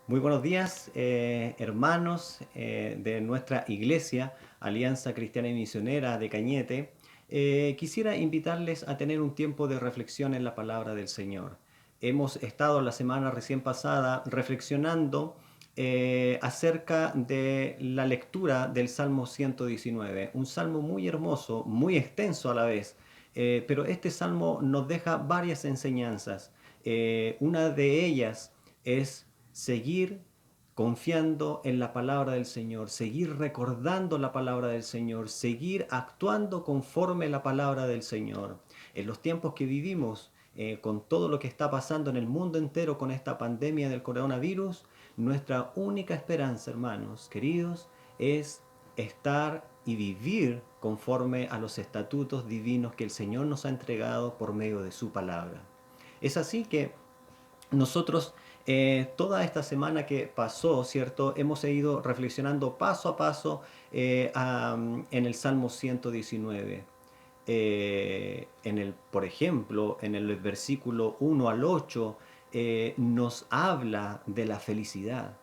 Muy buenos días, hermanos de nuestra iglesia, Alianza Cristiana y Misionera de Cañete. Quisiera invitarles a tener un tiempo de reflexión en la palabra del Señor. Hemos estado la semana recién pasada reflexionando acerca de la lectura del Salmo 119, un salmo muy hermoso, muy extenso a la vez, pero este salmo nos deja varias enseñanzas. Una de ellas es seguir confiando en la palabra del Señor, seguir recordando la palabra del Señor, seguir actuando conforme la palabra del Señor. En los tiempos que vivimos, con todo lo que está pasando en el mundo entero con esta pandemia del coronavirus, nuestra única esperanza, hermanos queridos, es estar y vivir conforme a los estatutos divinos que el Señor nos ha entregado por medio de su palabra. Es así que nosotros, toda esta semana que pasó, ¿cierto? Hemos ido reflexionando paso a paso en el Salmo 119. Por ejemplo, en el versículo 1 al 8, nos habla de la felicidad.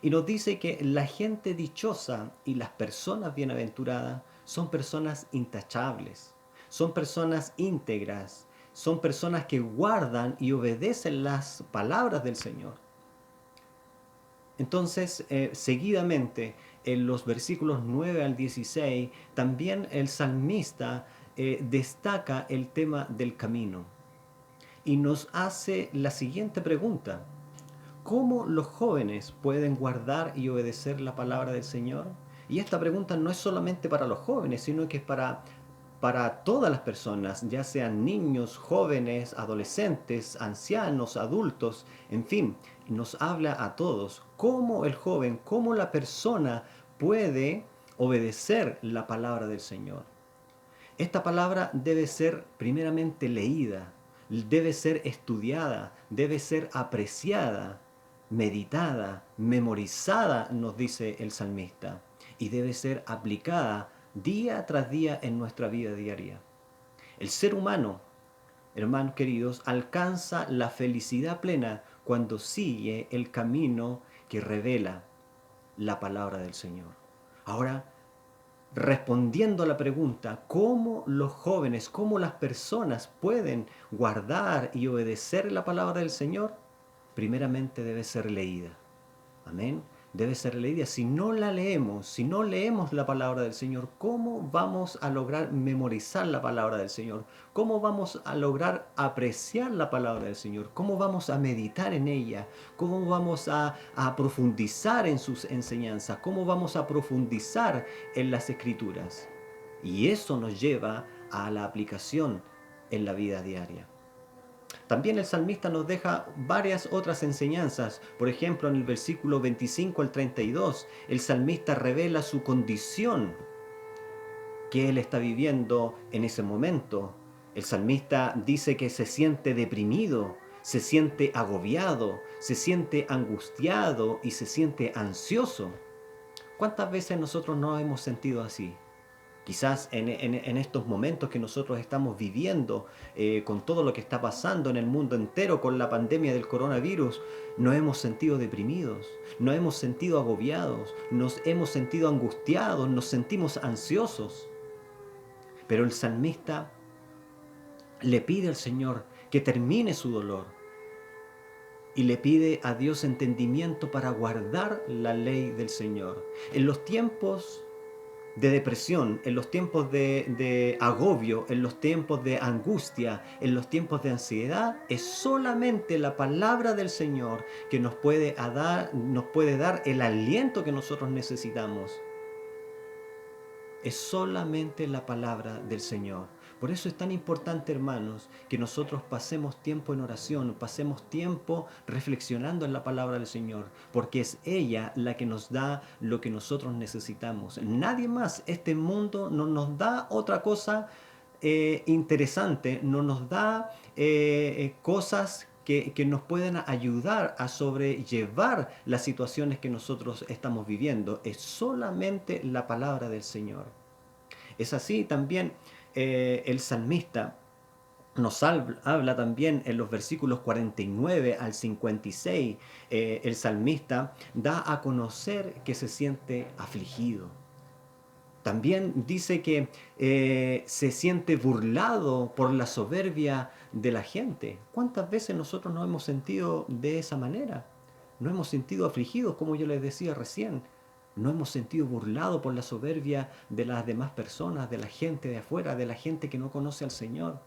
Y nos dice que la gente dichosa y las personas bienaventuradas son personas intachables, son personas íntegras, son personas que guardan y obedecen las palabras del Señor. Entonces, seguidamente, en los versículos 9 al 16, también el salmista destaca el tema del camino y nos hace la siguiente pregunta. ¿Cómo los jóvenes pueden guardar y obedecer la palabra del Señor? Y esta pregunta no es solamente para los jóvenes, sino que es para todas las personas, ya sean niños, jóvenes, adolescentes, ancianos, adultos, en fin, nos habla a todos. ¿Cómo el joven, cómo la persona puede obedecer la palabra del Señor? Esta palabra debe ser primeramente leída, debe ser estudiada, debe ser apreciada, meditada, memorizada, nos dice el salmista, y debe ser aplicada día tras día en nuestra vida diaria. El ser humano, hermanos queridos, alcanza la felicidad plena cuando sigue el camino que revela la palabra del Señor. Ahora, respondiendo a la pregunta, ¿cómo los jóvenes, cómo las personas pueden guardar y obedecer la palabra del Señor? Primeramente debe ser leída. Amén. Debe ser leída. Si no la leemos, si no leemos la palabra del Señor, ¿cómo vamos a lograr memorizar la palabra del Señor? ¿Cómo vamos a lograr apreciar la palabra del Señor? ¿Cómo vamos a meditar en ella? ¿Cómo vamos a profundizar en sus enseñanzas? ¿Cómo vamos a profundizar en las escrituras? Y eso nos lleva a la aplicación en la vida diaria. También el salmista nos deja varias otras enseñanzas. Por ejemplo, en el versículo 25 al 32, el salmista revela su condición que él está viviendo en ese momento. El salmista dice que se siente deprimido, se siente agobiado, se siente angustiado y se siente ansioso. ¿Cuántas veces nosotros nos hemos sentido así? Quizás en estos momentos que nosotros estamos viviendo, con todo lo que está pasando en el mundo entero, con la pandemia del coronavirus, nos hemos sentido deprimidos, nos hemos sentido agobiados, nos hemos sentido angustiados, nos sentimos ansiosos. Pero el salmista le pide al Señor que termine su dolor y le pide a Dios entendimiento para guardar la ley del Señor. En los tiempos de depresión, en los tiempos de agobio, en los tiempos de angustia, en los tiempos de ansiedad, es solamente la palabra del Señor que nos puede dar el aliento que nosotros necesitamos. Es solamente la palabra del Señor. Por eso es tan importante, hermanos, que nosotros pasemos tiempo en oración, pasemos tiempo reflexionando en la palabra del Señor, porque es ella la que nos da lo que nosotros necesitamos. Nadie más, este mundo no nos da otra cosa interesante, no nos da cosas que nos puedan ayudar a sobrellevar las situaciones que nosotros estamos viviendo. Es solamente la palabra del Señor. Es así también el salmista habla también en los versículos 49 al 56, el salmista da a conocer que se siente afligido. También dice que se siente burlado por la soberbia de la gente. ¿Cuántas veces nosotros nos hemos sentido de esa manera? Nos hemos sentido afligidos, como yo les decía recién. Nos hemos sentido burlados por la soberbia de las demás personas, de la gente de afuera, de la gente que no conoce al Señor.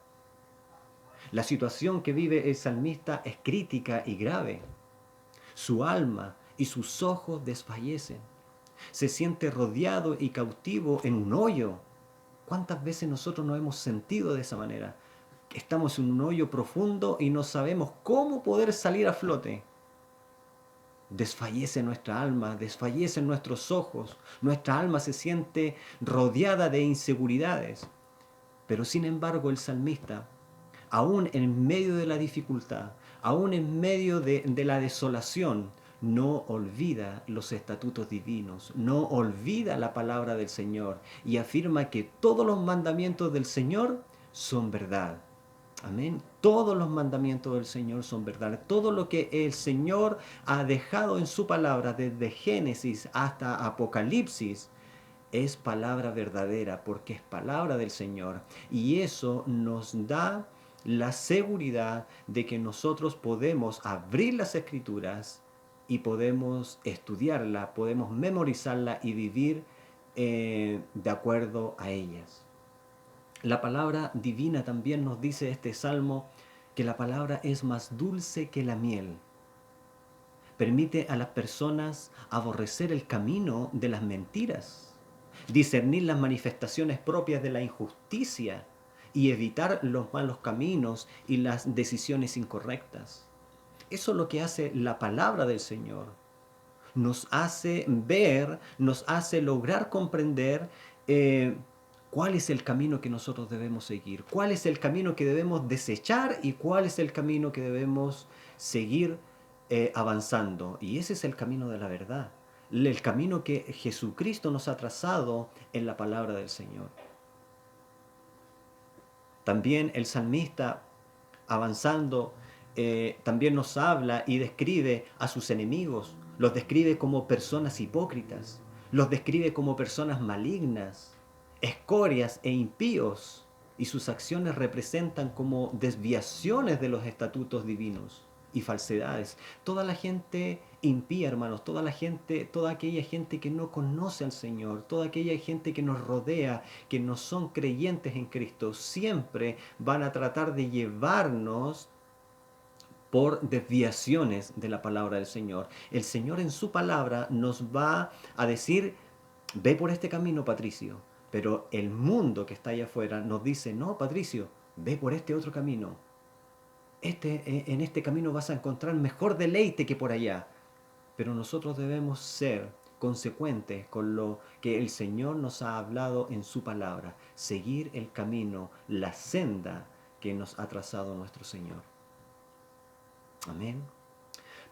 La situación que vive el salmista es crítica y grave. Su alma y sus ojos desfallecen. Se siente rodeado y cautivo en un hoyo. ¿Cuántas veces nosotros nos hemos sentido de esa manera? Estamos en un hoyo profundo y no sabemos cómo poder salir a flote. Desfallece nuestra alma, desfallecen nuestros ojos, nuestra alma se siente rodeada de inseguridades. Pero sin embargo el salmista, aún en medio de la dificultad, aún en medio de la desolación, no olvida los estatutos divinos, no olvida la palabra del Señor y afirma que todos los mandamientos del Señor son verdad. Amén. Todos los mandamientos del Señor son verdad. Todo lo que el Señor ha dejado en su palabra, desde Génesis hasta Apocalipsis, es palabra verdadera porque es palabra del Señor. Y eso nos da la seguridad de que nosotros podemos abrir las escrituras y podemos estudiarla, podemos memorizarla y vivir de acuerdo a ellas. La palabra divina también nos dice este salmo que la palabra es más dulce que la miel. Permite a las personas aborrecer el camino de las mentiras, discernir las manifestaciones propias de la injusticia y evitar los malos caminos y las decisiones incorrectas. Eso es lo que hace la palabra del Señor. Nos hace ver, nos hace lograr comprender cuál es el camino que nosotros debemos seguir, cuál es el camino que debemos desechar y cuál es el camino que debemos seguir avanzando. Y ese es el camino de la verdad, el camino que Jesucristo nos ha trazado en la palabra del Señor. También el salmista, avanzando, también nos habla y describe a sus enemigos, los describe como personas hipócritas, los describe como personas malignas, escorias e impíos, y sus acciones representan como desviaciones de los estatutos divinos y falsedades. Toda la gente impía, hermanos, toda la gente, toda aquella gente que no conoce al Señor, toda aquella gente que nos rodea, que no son creyentes en Cristo, siempre van a tratar de llevarnos por desviaciones de la palabra del Señor. El Señor en su palabra nos va a decir, ve por este camino, Patricio, pero el mundo que está allá afuera nos dice, no, Patricio, ve por este otro camino. En este camino vas a encontrar mejor deleite que por allá. Pero nosotros debemos ser consecuentes con lo que el Señor nos ha hablado en su palabra, seguir el camino, la senda que nos ha trazado nuestro Señor. Amén.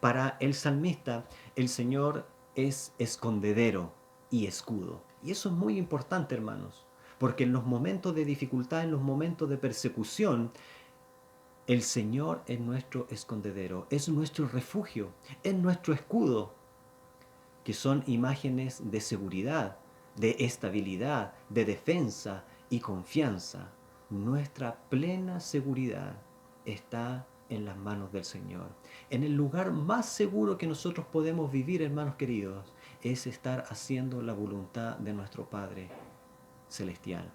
Para el salmista, el Señor es escondedero y escudo. Y eso es muy importante, hermanos, porque en los momentos de dificultad, en los momentos de persecución, el Señor es nuestro escondedero, es nuestro refugio, es nuestro escudo, que son imágenes de seguridad, de estabilidad, de defensa y confianza. Nuestra plena seguridad está en las manos del Señor. En el lugar más seguro que nosotros podemos vivir, hermanos queridos, es estar haciendo la voluntad de nuestro Padre Celestial.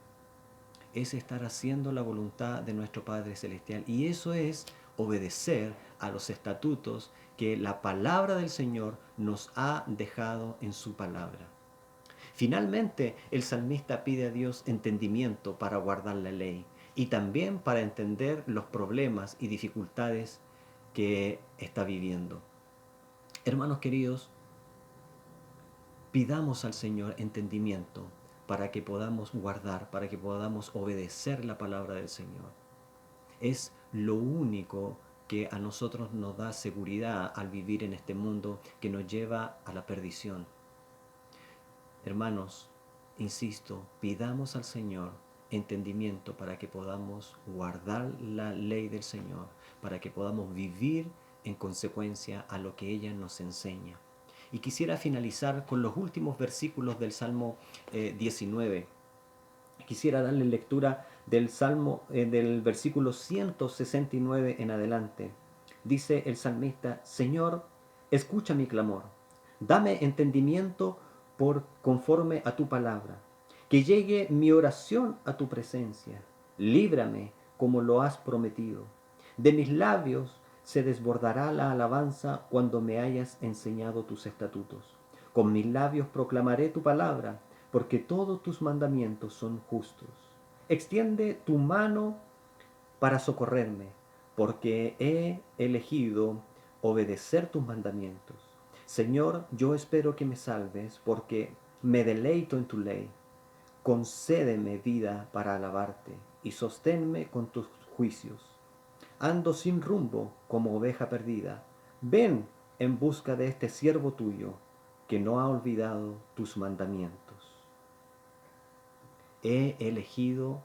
Es estar haciendo la voluntad de nuestro Padre Celestial. Y eso es obedecer a los estatutos que la palabra del Señor nos ha dejado en su palabra. Finalmente, el salmista pide a Dios entendimiento para guardar la ley y también para entender los problemas y dificultades que está viviendo. Hermanos queridos, pidamos al Señor entendimiento para que podamos guardar, para que podamos obedecer la palabra del Señor. Es lo único que a nosotros nos da seguridad al vivir en este mundo que nos lleva a la perdición. Hermanos, insisto, pidamos al Señor entendimiento para que podamos guardar la ley del Señor, para que podamos vivir en consecuencia a lo que ella nos enseña. Y quisiera finalizar con los últimos versículos del Salmo 19. Quisiera darle lectura del Salmo, del versículo 169 en adelante. Dice el salmista: Señor, escucha mi clamor, dame entendimiento por conforme a tu palabra, que llegue mi oración a tu presencia, líbrame como lo has prometido. De mis labios se desbordará la alabanza cuando me hayas enseñado tus estatutos. Con mis labios proclamaré tu palabra, porque todos tus mandamientos son justos. Extiende tu mano para socorrerme, porque he elegido obedecer tus mandamientos. Señor, yo espero que me salves, porque me deleito en tu ley. Concédeme vida para alabarte y sosténme con tus juicios. Ando sin rumbo como oveja perdida. Ven en busca de este siervo tuyo, que no ha olvidado tus mandamientos. He elegido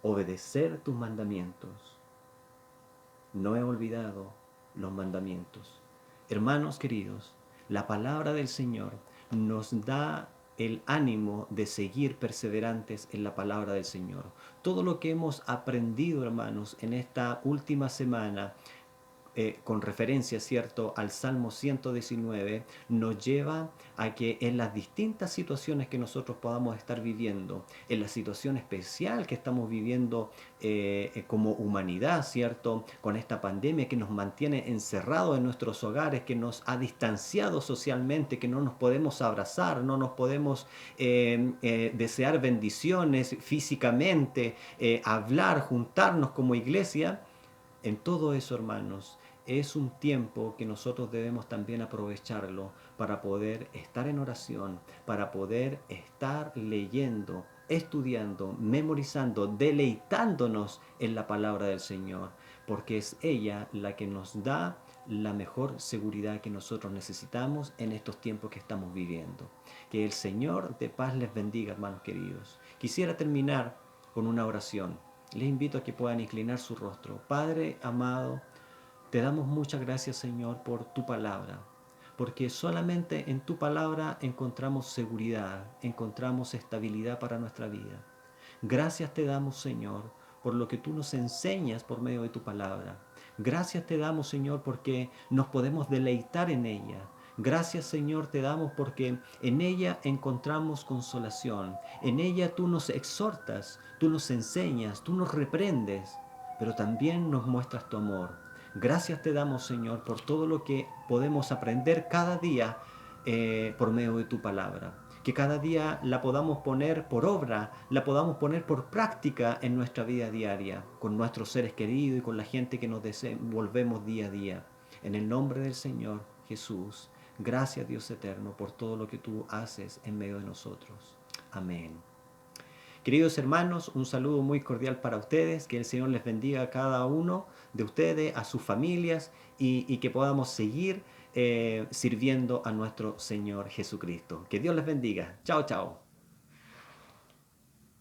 obedecer tus mandamientos. No he olvidado los mandamientos. Hermanos queridos, la palabra del Señor nos da el ánimo de seguir perseverantes en la palabra del Señor. Todo lo que hemos aprendido, hermanos, en esta última semana, con referencia, ¿cierto?, al Salmo 119, nos lleva a que en las distintas situaciones que nosotros podamos estar viviendo, en la situación especial que estamos viviendo como humanidad, ¿cierto?, con esta pandemia que nos mantiene encerrados en nuestros hogares, que nos ha distanciado socialmente, que no nos podemos abrazar, no nos podemos desear bendiciones físicamente, hablar, juntarnos como iglesia. En todo eso, hermanos, es un tiempo que nosotros debemos también aprovecharlo para poder estar en oración, para poder estar leyendo, estudiando, memorizando, deleitándonos en la palabra del Señor, porque es ella la que nos da la mejor seguridad que nosotros necesitamos en estos tiempos que estamos viviendo. Que el Señor de paz les bendiga, hermanos queridos. Quisiera terminar con una oración. Les invito a que puedan inclinar su rostro. Padre amado, te damos muchas gracias, Señor, por tu palabra, porque solamente en tu palabra encontramos seguridad, encontramos estabilidad para nuestra vida. Gracias te damos, Señor, por lo que tú nos enseñas por medio de tu palabra. Gracias te damos, Señor, porque nos podemos deleitar en ella. Gracias, Señor, te damos porque en ella encontramos consolación. En ella tú nos exhortas, tú nos enseñas, tú nos reprendes, pero también nos muestras tu amor. Gracias te damos, Señor, por todo lo que podemos aprender cada día por medio de tu palabra. Que cada día la podamos poner por obra, la podamos poner por práctica en nuestra vida diaria, con nuestros seres queridos y con la gente que nos desenvolvemos día a día. En el nombre del Señor Jesús, gracias Dios eterno por todo lo que tú haces en medio de nosotros. Amén. Queridos hermanos, un saludo muy cordial para ustedes, que el Señor les bendiga a cada uno de ustedes, a sus familias y que podamos seguir sirviendo a nuestro Señor Jesucristo. Que Dios les bendiga. Chao, chao.